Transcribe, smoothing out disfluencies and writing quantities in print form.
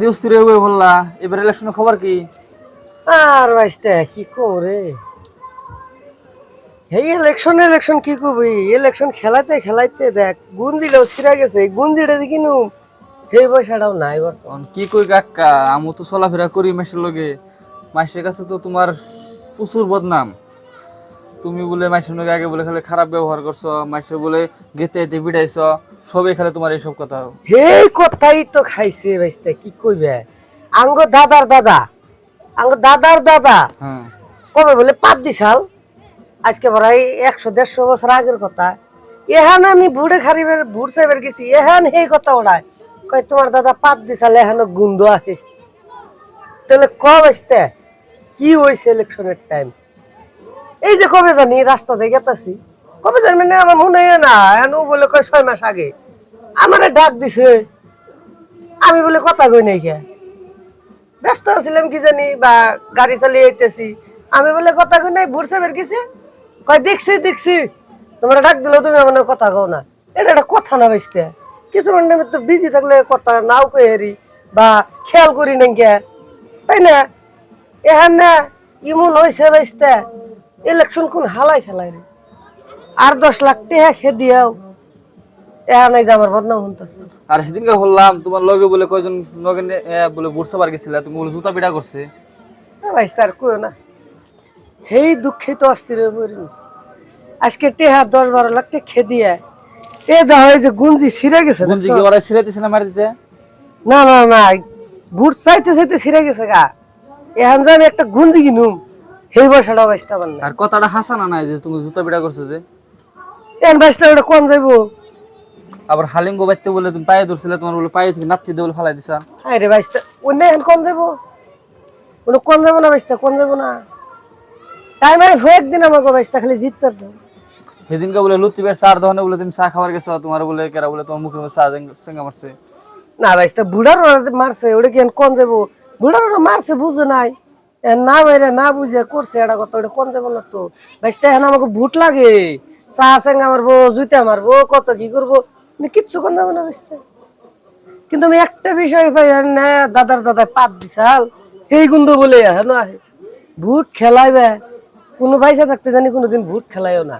দিউস্তিরে বললা এবার ইলেকশনের খবর কি? আর ভাইস্তে কি করে এই ইলেকশন কি করবি? ইলেকশন খেলাইতে খেলাইতে দেখ গুন্দিটাও ছিঁড়া গেছে, গুন্দিটা কিনু সেই পয়সাটাও নাই বর্তমান। কি কই কাকা, আমি তো চলাফেরা করি মাসের লগে, মাসের কাছে তো তোমার প্রচুর বদনাম। তুমি বলে মাসের লগে আগে বলে খালি খারাপ ব্যবহার করছো, মাসে বলে গেতে এতে বিড়াইছ, সবই খালি তোমার এইসব কথা। এই কথাই তো খাইছে ভাইস্তে, কি কইবে? আঙ্গ দাদার দাদা হ্যাঁ, কবে বলে 5 সাল, আজকে প্রায় 100-150 বছর আগের কথা। এহান আমি বুড়ে খারিবার বুড় সাহেবের গেছি, এহান এই কথা ওড়ায় কয় তোমার দাদা 5 সাল এহানো গুন্দ আছে। তাহলে কবে আসতে কি হয়েছে ইলেকশনের টাইম? এই যে কবে জানি রাস্তা দিয়ে গেতাছি, কবে জানি মানে আমার মনে হয় না, এন বলে কয় 6 মাস আগে আমারে ডাক দিছে, আমি বলে কথা কই নাই কে, ব্যস্ত আছিলাম কি জানি বা গাড়ি চালিয়ে আইতেছি, আমি বলে কথা কই নাই, বুড় সাহেবের গেছে কয় দেখছি তোমরা ডাক দিল, তুমি আমার কথা কও না, এটা একটা কথা না বাইসতে। কিছু মানে তো বিজি থাকলে কথা নাও কই হেরি বা খেয়াল করি নাই কে, তাই না? এহান না ইমন হয়েছে বাইসতে, ইলেকশন কোন হালাই খেলায় রে, আর 10 লাখ টাকা খেয়ে দিয়াও এহান এই যে আমার বদনাম শুনতেছে। আর সেদিনকে বললাম তোমার লগে বলে কয়জন লগে বলে বুড়সাবার গেছিল, তুমি বলে জুতা পিটা করছে। বাইসতে আর কইও না, সেই দুঃখে তো অস্থির হয়ে পড়িস। আজকে টেহা 10-12 লাখ টাকা খেয়ে দিয়ে এ দেখা হয় যে গুঞ্জি ছিঁড়ে গেছে। গুঞ্জি কি ওরা ছিড়াইতেছে না মারি দিতে? না বুট চাইতে ছিঁড়ে গেছে গা, এখন যে আমি একটা গুঞ্জি কিনুম সেই পয়সাটা বাঁচতে পার না। আর কথাটা হাসানা নাই যে তুমি জুতা পিটা করছে যে, এখন বাঁচতে ওটা কম যাইবো। আবার হালিম গো বাইতে বলে তুমি পায়ে ধরছিলে, তোমার বলে পায়ে থেকে নাতি দিয়ে বলে ফালাই দিছা। আরে বাঁচতে অন্য এখন কম যাবো, কোনো কম যাবো না, বাঁচতে কম যাবো না। তাই মানে একদিন আমাকে বাঁচতে খালি জিত পারতো। সেদিনকে বলে লুতিবের চার দহনে বলে তুমি চা খাবার গেছো, তোমার বলে কেরা বলে তোমার মুখের মধ্যে চা চেঙ্গা মারছে। না বাঁচতে বুড়ার মারছে, ওটা কি এখন কম যাবো? বুড়ার মারছে বুঝে নাই, না বাইরে না বুঝে করছে এটা কথা, ওটা কম যাবো না তো। বাঁচতে এখন আমাকে ভুট লাগে, চা চেঙ্গা মারবো, জুতা মারবো, কত কি করবো, কিচ্ছু কম যাবো না বাঁচতে। কিন্তু আমি একটা বিষয় পাই না, দাদার 5 সাল সেই গুন্দ বলে হেন আহে ভুট খেলাইবে, কোনো পয়সা থাকতে জানি কোনোদিন ভুট খেলাইও না।